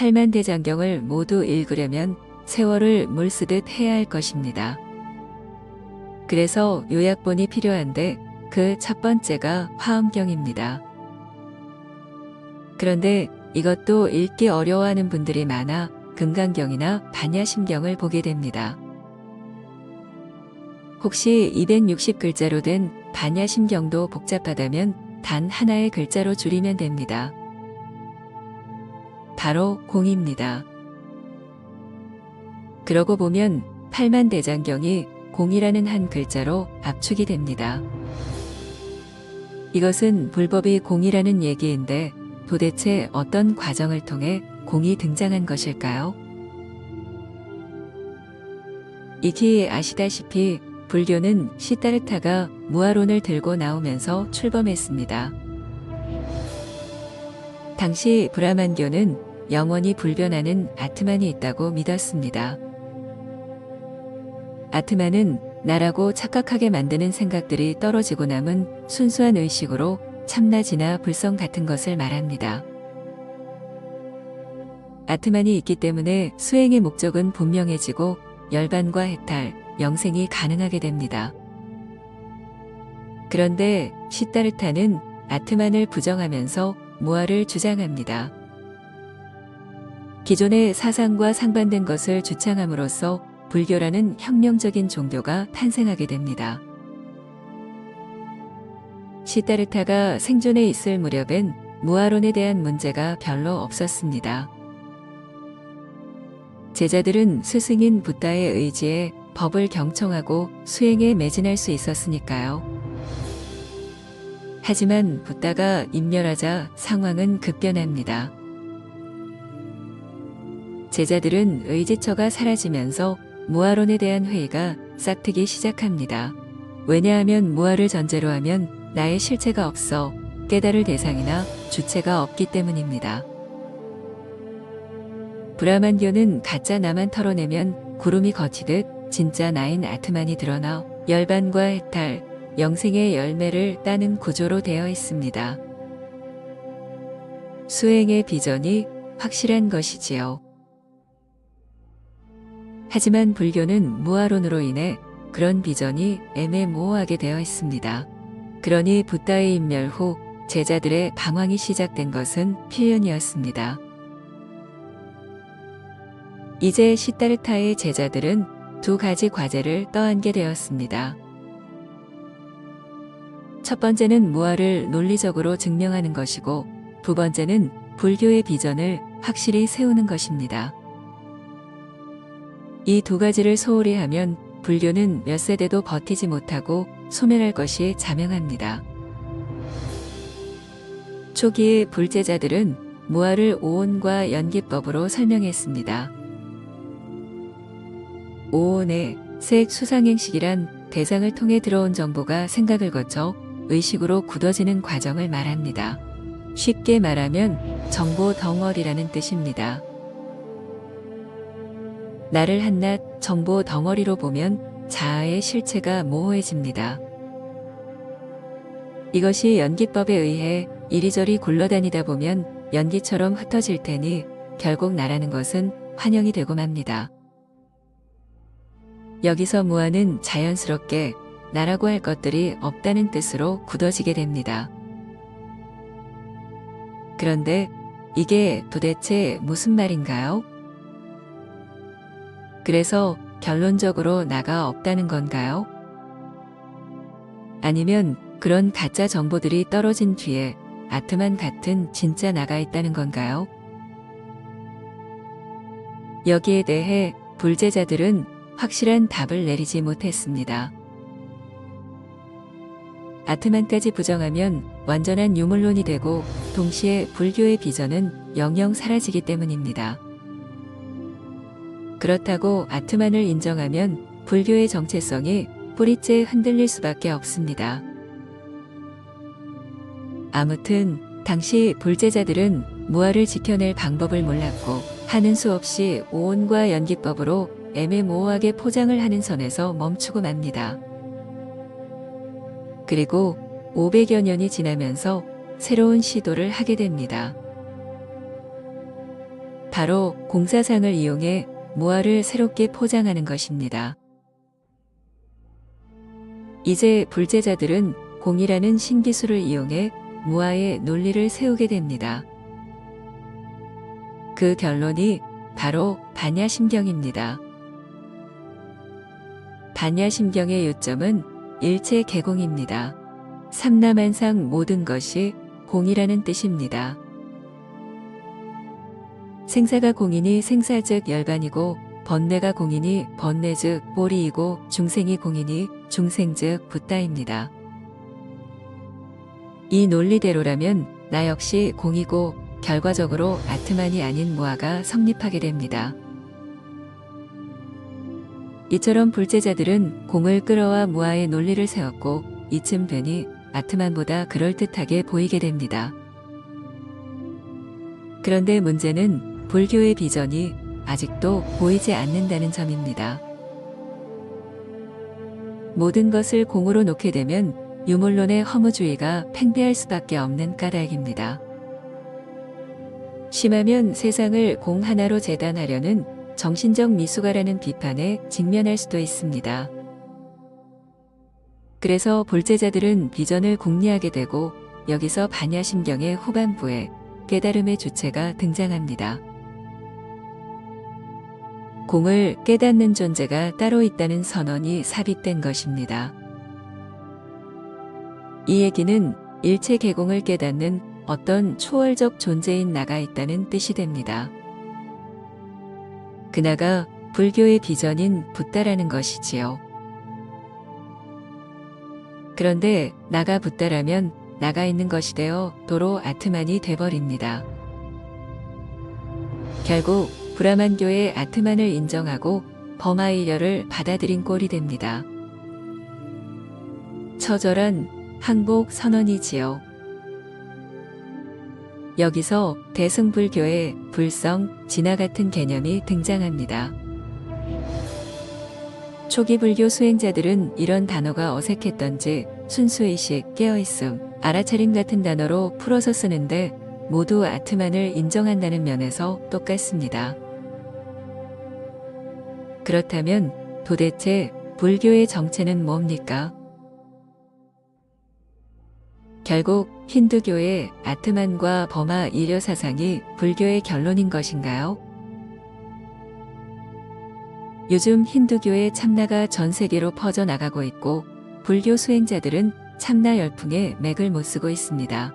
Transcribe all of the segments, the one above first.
팔만대장경을 모두 읽으려면 세월을 물쓰듯 해야 할 것입니다. 그래서 요약본이 필요한데 그 첫 번째가 화엄경입니다. 그런데 이것도 읽기 어려워하는 분들이 많아 금강경이나 반야심경을 보게 됩니다. 혹시 260글자로 된 반야심경도 복잡하다면 단 하나의 글자로 줄이면 됩니다. 바로 공입니다. 그러고 보면 팔만대장경이 공이라는 한 글자로 압축이 됩니다. 이것은 불법이 공이라는 얘기인데 도대체 어떤 과정을 통해 공이 등장한 것일까요? 익히 아시다시피 불교는 시다르타가 무아론을 들고 나오면서 출범했습니다. 당시 브라만교는 영원히 불변하는 아트만이 있다고 믿었습니다. 아트만은 나라고 착각하게 만드는 생각들이 떨어지고 남은 순수한 의식으로 참나지나 불성 같은 것을 말합니다. 아트만이 있기 때문에 수행의 목적은 분명해지고 열반과 해탈, 영생이 가능하게 됩니다. 그런데 시다르타는 아트만을 부정하면서 무아를 주장합니다. 기존의 사상과 상반된 것을 주창함으로써 불교라는 혁명적인 종교가 탄생하게 됩니다. 시다르타가 생존해 있을 무렵엔 무아론에 대한 문제가 별로 없었습니다. 제자들은 스승인 붓다의 의지에 법을 경청하고 수행에 매진할 수 있었으니까요. 하지만 붓다가 인멸하자 상황은 급변합니다. 제자들은 의지처가 사라지면서 무아론에 대한 회의가 싹트기 시작합니다. 왜냐하면 무아를 전제로 하면 나의 실체가 없어 깨달을 대상이나 주체가 없기 때문입니다. 브라만교는 가짜 나만 털어내면 구름이 걷히듯 진짜 나인 아트만이 드러나 열반과 해탈, 영생의 열매를 따는 구조로 되어 있습니다. 수행의 비전이 확실한 것이지요. 하지만 불교는 무아론으로 인해 그런 비전이 애매모호하게 되어 있습니다. 그러니 붓다의 인멸 후 제자들의 방황이 시작된 것은 필연이었습니다. 이제 시다르타의 제자들은 두 가지 과제를 떠안게 되었습니다. 첫 번째는 무아를 논리적으로 증명하는 것이고 두 번째는 불교의 비전을 확실히 세우는 것입니다. 이 두 가지를 소홀히 하면 불교는 몇 세대도 버티지 못하고 소멸할 것이 자명합니다. 초기의 불제자들은 무아를 오온과 연기법으로 설명했습니다. 오온의 색 수상행식이란 대상을 통해 들어온 정보가 생각을 거쳐 의식으로 굳어지는 과정을 말합니다. 쉽게 말하면 정보 덩어리라는 뜻입니다. 나를 한낱 정보 덩어리로 보면 자아의 실체가 모호해집니다. 이것이 연기법에 의해 이리저리 굴러다니다 보면 연기처럼 흩어질 테니 결국 나라는 것은 환영이 되고 맙니다. 여기서 무아는 자연스럽게 나라고 할 것들이 없다는 뜻으로 굳어지게 됩니다. 그런데 이게 도대체 무슨 말인가요? 그래서 결론적으로 나가 없다는 건가요? 아니면 그런 가짜 정보들이 떨어진 뒤에 아트만 같은 진짜 나가 있다는 건가요? 여기에 대해 불제자들은 확실한 답을 내리지 못했습니다. 아트만까지 부정하면 완전한 유물론이 되고 동시에 불교의 비전은 영영 사라지기 때문입니다. 그렇다고 아트만을 인정하면 불교의 정체성이 뿌리째 흔들릴 수밖에 없습니다. 아무튼 당시 불제자들은 무아를 지켜낼 방법을 몰랐고 하는 수 없이 오온과 연기법으로 애매모호하게 포장을 하는 선에서 멈추고 맙니다. 그리고 500여 년이 지나면서 새로운 시도를 하게 됩니다. 바로 공사상을 이용해 무아를 새롭게 포장하는 것입니다. 이제 불제자들은 공이라는 신기술을 이용해 무아의 논리를 세우게 됩니다. 그 결론이 바로 반야심경입니다. 반야심경의 요점은 일체 개공입니다. 삼라만상 모든 것이 공이라는 뜻입니다. 생사가 공이니 생사 즉 열반이고 번뇌가 공이니 번뇌 즉 보리이고 중생이 공이니 중생 즉 붓다입니다. 이 논리대로라면 나 역시 공이고 결과적으로 아트만이 아닌 무아가 성립하게 됩니다. 이처럼 불제자들은 공을 끌어와 무아의 논리를 세웠고 이쯤 되니 아트만보다 그럴듯하게 보이게 됩니다. 그런데 문제는 불교의 비전이 아직도 보이지 않는다는 점입니다. 모든 것을 공으로 놓게 되면 유물론의 허무주의가 팽배할 수밖에 없는 까닭입니다. 심하면 세상을 공 하나로 재단하려는 정신적 미숙아라는 비판에 직면할 수도 있습니다. 그래서 불제자들은 비전을 궁리하게 되고 여기서 반야심경의 후반부에 깨달음의 주체가 등장합니다. 공을 깨닫는 존재가 따로 있다는 선언이 삽입된 것입니다. 이 얘기는 일체 개공을 깨닫는 어떤 초월적 존재인 나가 있다는 뜻이 됩니다. 그 나가 불교의 비전인 붓다라는 것이지요. 그런데 나가 붓다라면 나가 있는 것이 되어 도로 아트만이 돼버립니다. 결국 브라만교의 아트만을 인정하고 범아일려를 받아들인 꼴이 됩니다. 처절한 항복 선언이지요. 여기서 대승불교의 불성, 진화 같은 개념이 등장합니다. 초기 불교 수행자들은 이런 단어가 어색했던지 순수의식, 깨어있음, 알아차림 같은 단어로 풀어서 쓰는데 모두 아트만을 인정한다는 면에서 똑같습니다. 그렇다면 도대체 불교의 정체는 뭡니까? 결국 힌두교의 아트만과 범아 일려 사상이 불교의 결론인 것인가요? 요즘 힌두교의 참나가 전 세계로 퍼져나가고 있고 불교 수행자들은 참나 열풍에 맥을 못 쓰고 있습니다.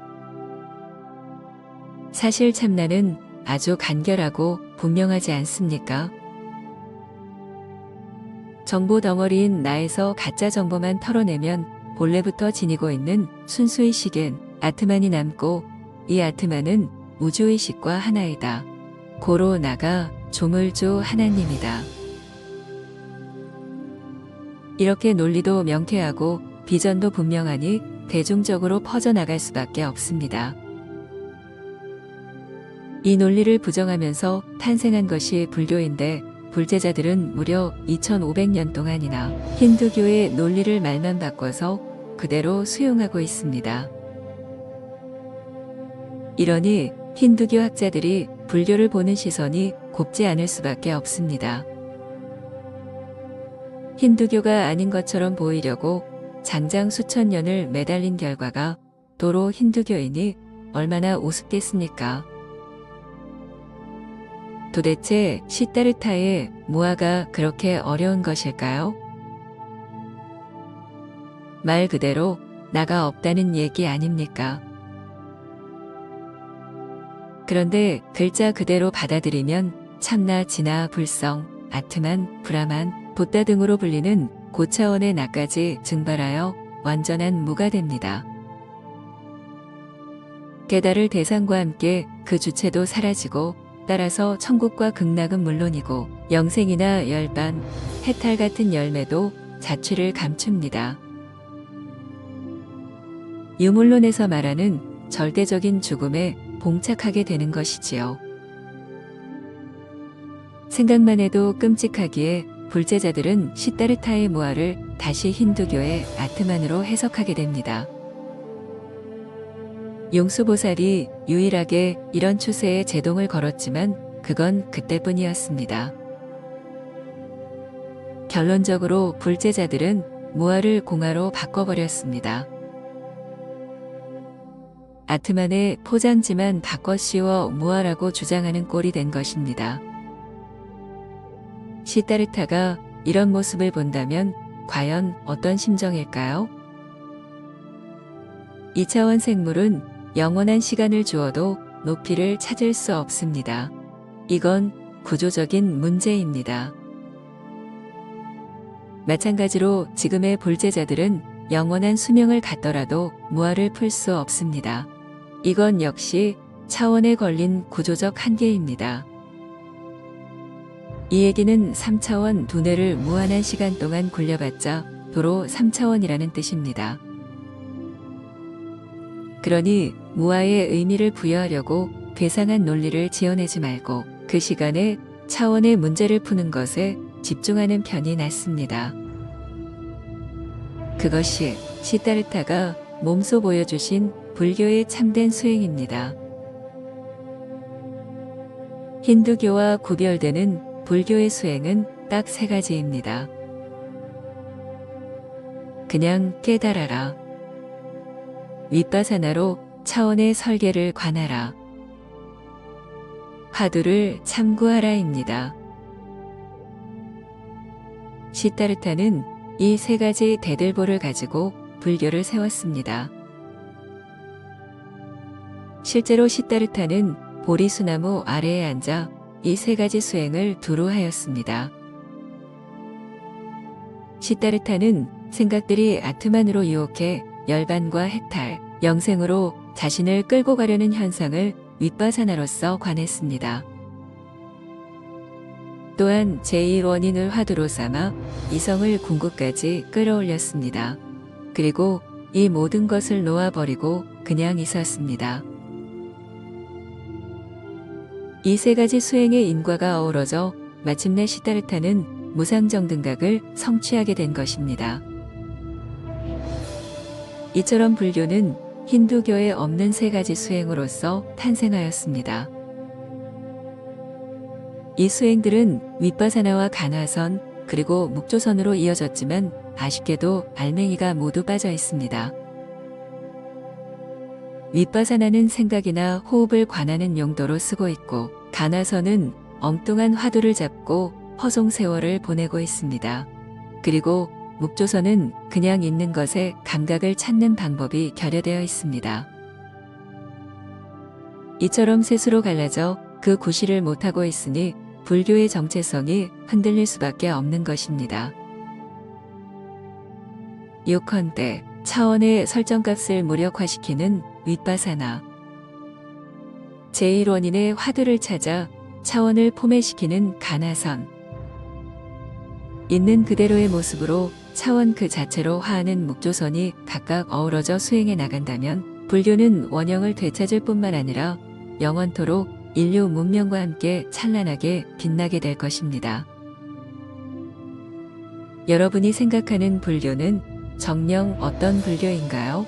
사실 참나는 아주 간결하고 분명하지 않습니까? 정보 덩어리인 나에서 가짜 정보만 털어내면 본래부터 지니고 있는 순수의식엔 아트만이 남고 이 아트만은 우주의식과 하나이다. 고로 나가 조물주 하나님이다. 이렇게 논리도 명쾌하고 비전도 분명하니 대중적으로 퍼져나갈 수밖에 없습니다. 이 논리를 부정하면서 탄생한 것이 불교인데 불제자들은 무려 2500년 동안이나 힌두교의 논리를 말만 바꿔서 그대로 수용하고 있습니다. 이러니 힌두교 학자들이 불교를 보는 시선이 곱지 않을 수밖에 없습니다. 힌두교가 아닌 것처럼 보이려고 장장 수천 년을 매달린 결과가 도로 힌두교인이 얼마나 우습겠습니까? 도대체 시타르타의 무아가 그렇게 어려운 것일까요? 말 그대로 나가 없다는 얘기 아닙니까? 그런데 글자 그대로 받아들이면 참나, 진화, 불성, 아트만, 브라만, 붓다 등으로 불리는 고차원의 나까지 증발하여 완전한 무가 됩니다. 깨달을 대상과 함께 그 주체도 사라지고 따라서 천국과 극락은 물론이고 영생이나 열반, 해탈 같은 열매도 자취를 감춥니다. 유물론에서 말하는 절대적인 죽음에 봉착하게 되는 것이지요. 생각만 해도 끔찍하기에 불제자들은 시타르타의 무아를 다시 힌두교의 아트만으로 해석하게 됩니다. 용수보살이 유일하게 이런 추세에 제동을 걸었지만 그건 그때뿐이었습니다. 결론적으로 불제자들은 무아를 공아로 바꿔버렸습니다. 아트만의 포장지만 바꿔 씌워 무아라고 주장하는 꼴이 된 것입니다. 시다르타가 이런 모습을 본다면 과연 어떤 심정일까요? 2차원 생물은 영원한 시간을 주어도 높이를 찾을 수 없습니다. 이건 구조적인 문제입니다. 마찬가지로 지금의 불제자들은 영원한 수명을 갖더라도 무아를 풀 수 없습니다. 이건 역시 차원에 걸린 구조적 한계입니다. 이 얘기는 3차원 두뇌를 무한한 시간 동안 굴려봤자 도로 3차원이라는 뜻입니다. 그러니 무아의 의미를 부여하려고 괴상한 논리를 지어내지 말고 그 시간에 차원의 문제를 푸는 것에 집중하는 편이 낫습니다. 그것이 시다르타가 몸소 보여주신 불교의 참된 수행입니다. 힌두교와 구별되는 불교의 수행은 딱 세 가지입니다. 그냥 깨달아라. 윗바사나로 차원의 설계를 관하라. 화두를 참고하라입니다. 시다르타는 이 세 가지 대들보를 가지고 불교를 세웠습니다. 실제로 시다르타는 보리수나무 아래에 앉아 이 세 가지 수행을 두루 하였습니다. 시다르타는 생각들이 아트만으로 유혹해 열반과 해탈, 영생으로 자신을 끌고 가려는 현상을 윗바사나로서 관했습니다. 또한 제1원인을 화두로 삼아 이성을 궁극까지 끌어올렸습니다. 그리고 이 모든 것을 놓아버리고 그냥 있었습니다. 이 세 가지 수행의 인과가 어우러져 마침내 시다르타는 무상정등각을 성취하게 된 것입니다. 이처럼 불교는 힌두교에 없는 세 가지 수행으로서 탄생하였습니다. 이 수행들은 윗바사나와 간화선 그리고 묵조선으로 이어졌지만 아쉽게도 알맹이가 모두 빠져 있습니다. 윗바사나는 생각이나 호흡을 관하는 용도로 쓰고 있고 간화선은 엉뚱한 화두를 잡고 허송세월을 보내고 있습니다. 그리고 묵조선은 그냥 있는 것에 감각을 찾는 방법이 결여되어 있습니다. 이처럼 셋으로 갈라져 그 구실을 못하고 있으니 불교의 정체성이 흔들릴 수밖에 없는 것입니다. 요컨대 차원의 설정값을 무력화시키는 윗바사나, 제1원인의 화두를 찾아 차원을 포매시키는 간화선, 있는 그대로의 모습으로 차원 그 자체로 화하는 묵조선이 각각 어우러져 수행해 나간다면 불교는 원형을 되찾을 뿐만 아니라 영원토록 인류 문명과 함께 찬란하게 빛나게 될 것입니다. 여러분이 생각하는 불교는 정녕 어떤 불교인가요?